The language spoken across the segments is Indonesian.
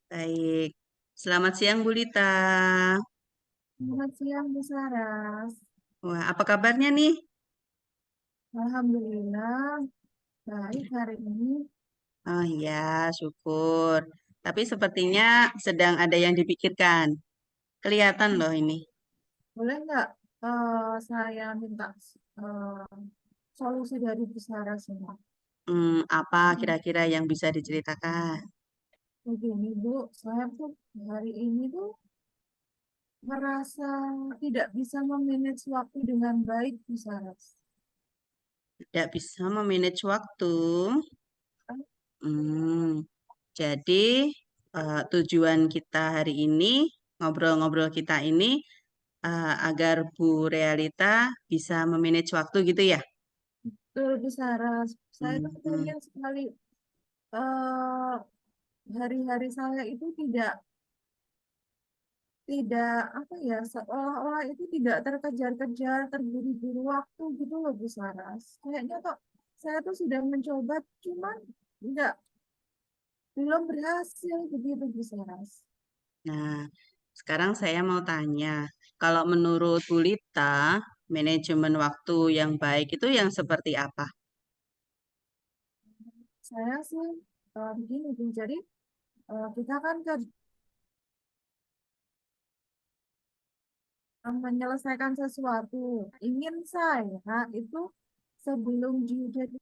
Baik. Selamat siang Bu Lita. Selamat siang, Bu Saras. Wah, apa kabarnya nih? Alhamdulillah, baik hari ini. Oh iya, syukur. Tapi sepertinya sedang ada yang dipikirkan. Kelihatan loh ini. Boleh nggak saya minta eh, solusi dari Bu Saras ini? Apa kira-kira yang bisa diceritakan? Begini, Bu, saya tuh hari ini tuh merasa tidak bisa memanage waktu dengan baik, Bu Saras. Tidak bisa memanage waktu. Hmm, jadi tujuan kita hari ini, ngobrol-ngobrol kita ini, agar Bu Realita bisa memanage waktu gitu ya? Betul, Bu Saras. Saya tuh Hmm. pengen sekali eh, hari-hari saya itu tidak apa ya, seolah-olah itu tidak terkejar-kejar, terburu-buru waktu gitu loh Bu Saras. Kayaknya kok saya tuh sudah mencoba, cuman nggak belum berhasil begitu Bu Saras. Nah, sekarang saya mau tanya, kalau menurut Bu Lita, manajemen waktu yang baik itu yang seperti apa? Saya sih begini Bu, jadi kita kan menyelesaikan sesuatu. Ingin saya itu sebelum due date.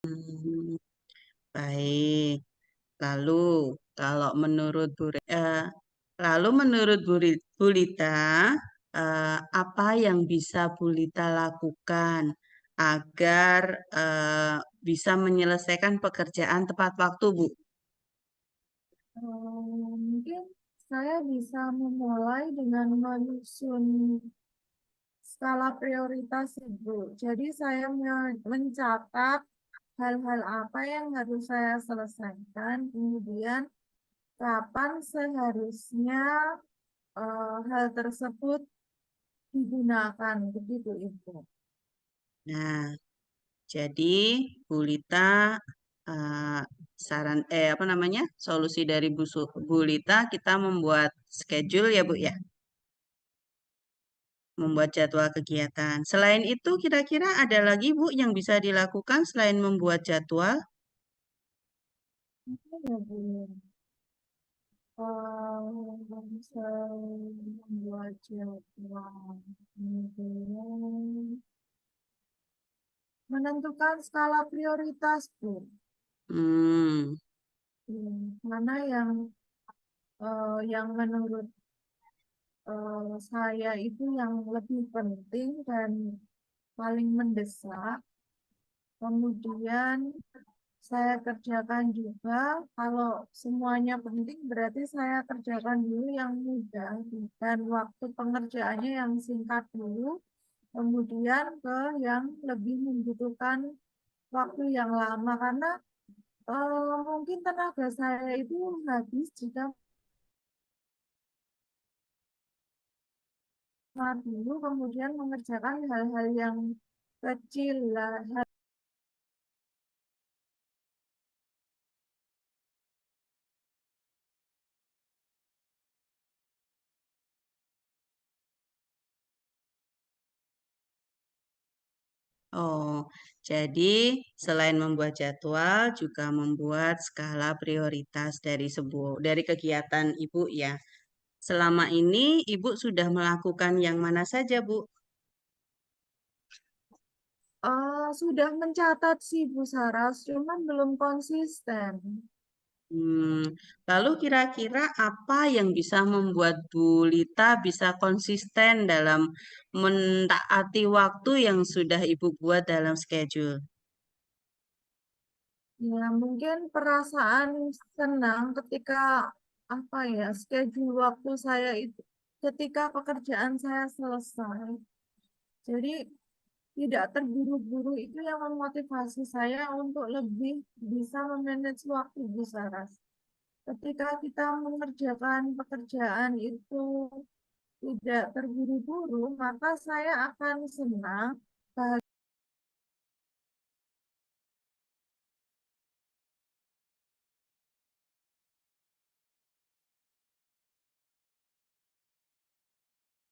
Hmm, baik. Lalu, kalau menurut lalu menurut Bu Lita, apa yang bisa Bu Lita lakukan agar bisa menyelesaikan pekerjaan tepat waktu, Bu? Mungkin saya bisa memulai dengan menyusun skala prioritas Ibu. Jadi saya mencatat hal-hal apa yang harus saya selesaikan, kemudian kapan seharusnya hal tersebut digunakan, begitu Ibu. Nah, jadi Bu Lita eh, apa namanya? Solusi dari Bu Lita kita membuat schedule ya, Bu ya. Membuat jadwal kegiatan. Selain itu, kira-kira ada lagi Bu yang bisa dilakukan selain membuat jadwal? Oke ya Bu. Saya membuat jadwal, kemudian menentukan skala prioritas Bu. Hmm, Mana yang menurut saya itu yang lebih penting dan paling mendesak. Kemudian saya kerjakan juga. Kalau semuanya penting, berarti saya kerjakan dulu yang mudah dan waktu pengerjaannya yang singkat dulu. Kemudian ke yang lebih membutuhkan waktu yang lama karena mungkin tenaga saya itu habis jika dulu kemudian mengerjakan hal-hal yang kecil lah. oh, jadi selain membuat jadwal, juga membuat skala prioritas dari kegiatan Ibu ya. Selama ini Ibu sudah melakukan yang mana saja, Bu? Sudah mencatat sih Bu Saras, cuman belum konsisten. Hmm, lalu kira-kira apa yang bisa membuat Bu Lita bisa konsisten dalam mentaati waktu yang sudah Ibu buat dalam schedule? Ya, mungkin perasaan senang ketika apa ya, schedule waktu saya itu ketika pekerjaan saya selesai. Jadi tidak terburu-buru itu yang memotivasi saya untuk lebih bisa memanage waktu Bu Saras. Ketika kita mengerjakan pekerjaan itu tidak terburu-buru, maka saya akan senang.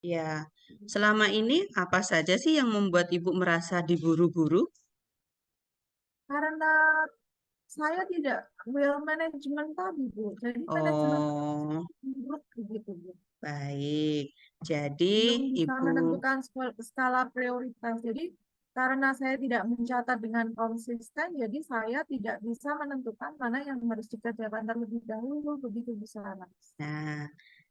Ya, selama ini apa saja sih yang membuat Ibu merasa diburu-buru? Karena saya tidak well management tadi, Bu. Jadi manajemen Oh, buruk begitu, Bu. baik. Jadi, Belum bisa Ibu, menentukan skala prioritas. Jadi karena saya tidak mencatat dengan konsisten, jadi saya tidak bisa menentukan mana yang harus dikerjakan terlebih dahulu, begitu Bu Saras. nah,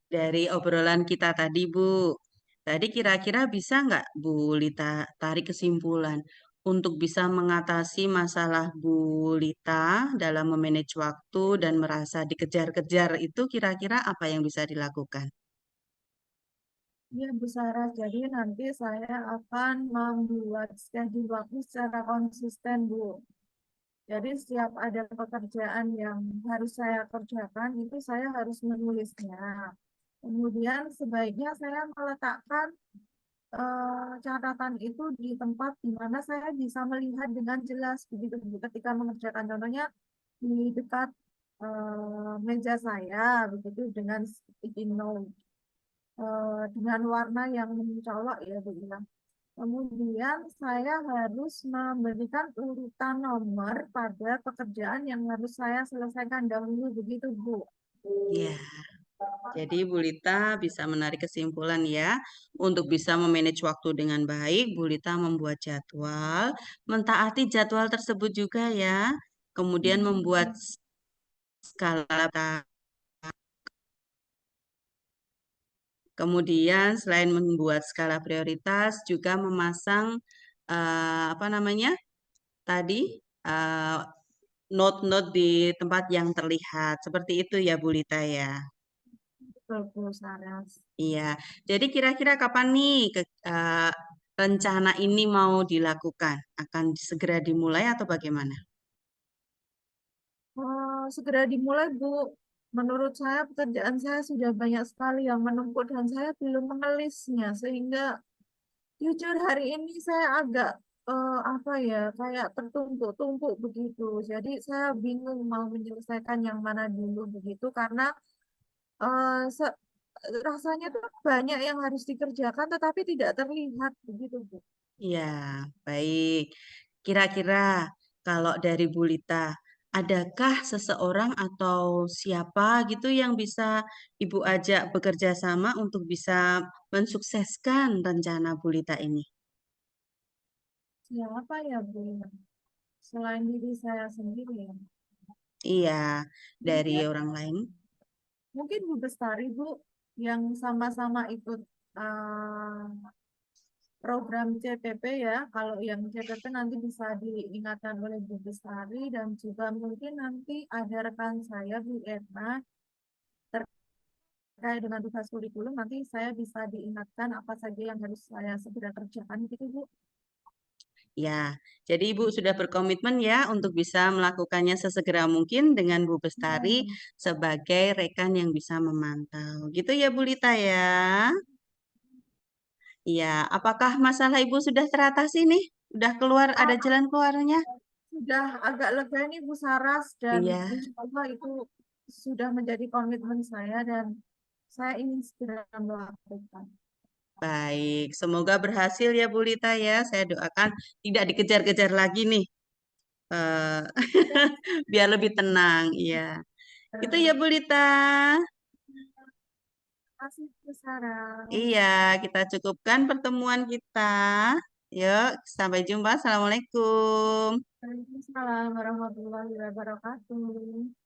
dari obrolan kita tadi, Bu, tadi kira-kira bisa nggak Bu Lita tarik kesimpulan untuk bisa mengatasi masalah Bu Lita dalam memanage waktu dan merasa dikejar-kejar itu kira-kira apa yang bisa dilakukan? Ya, Bu Saras, jadi nanti saya akan membuat schedule waktu secara konsisten, Bu. Jadi setiap ada pekerjaan yang harus saya kerjakan, itu saya harus menulisnya. Kemudian sebaiknya saya meletakkan catatan itu di tempat di mana saya bisa melihat dengan jelas begitu ketika mengerjakan, contohnya di dekat meja saya begitu dengan sticky note dengan warna yang mencolok ya Bu bilang. Kemudian saya harus memberikan urutan nomor pada pekerjaan yang harus saya selesaikan dahulu begitu Bu. Ya, jadi Bu Lita bisa menarik kesimpulan ya, untuk bisa memanage waktu dengan baik, Bu Lita membuat jadwal, mentaati jadwal tersebut juga ya, kemudian membuat skala, kemudian selain membuat skala prioritas, juga memasang apa namanya tadi eh, note-note di tempat yang terlihat, seperti itu ya Bu Lita ya. Betul Bu Saras. Iya, jadi kira-kira kapan nih rencana ini mau dilakukan? Akan segera dimulai atau bagaimana? Segera dimulai, Bu. Menurut saya pekerjaan saya sudah banyak sekali yang menumpuk dan saya belum mengelisnya sehingga jujur hari ini saya agak apa ya kayak tertumpuk-tumpuk begitu. Jadi saya bingung mau menyelesaikan yang mana dulu begitu karena eh, se- rasanya tuh banyak yang harus dikerjakan tetapi tidak terlihat begitu, Bu. Iya, baik. Kira-kira kalau dari Bu Lita, adakah seseorang atau siapa gitu yang bisa Ibu ajak bekerja sama untuk bisa mensukseskan rencana Bu Lita ini? Siapa ya, Bu? Selain diri saya sendiri ya. Iya, dari Mungkin orang lain. Mungkin Bu Bestari, Bu, yang sama-sama ikut eh, program CPP ya. Kalau yang CPP nanti bisa diingatkan oleh Bu Bestari dan juga mungkin nanti ada rekan saya, Bu Erna, terkait dengan tugas kurikulum, nanti saya bisa diingatkan apa saja yang harus saya segera kerjakan gitu, Bu. Ya, jadi Ibu sudah berkomitmen ya untuk bisa melakukannya sesegera mungkin dengan Bu Bestari Hmm. sebagai rekan yang bisa memantau. Gitu ya Bu Lita ya. Iya, apakah masalah Ibu sudah teratasi nih? Udah keluar, ada Oh, jalan keluarnya? sudah agak lega nih Bu Saras dan Iya, insya Allah itu sudah menjadi komitmen saya dan saya ingin segera melakukan. baik. Semoga berhasil ya Bu Lita ya. Saya doakan tidak dikejar-kejar lagi nih. eh biar lebih tenang. Iya. Itu ya Terima Bu Lita. kasih Bu Saras. Iya, kita cukupkan pertemuan kita. Yuk, sampai jumpa. Assalamualaikum. Waalaikumsalam warahmatullahi wabarakatuh.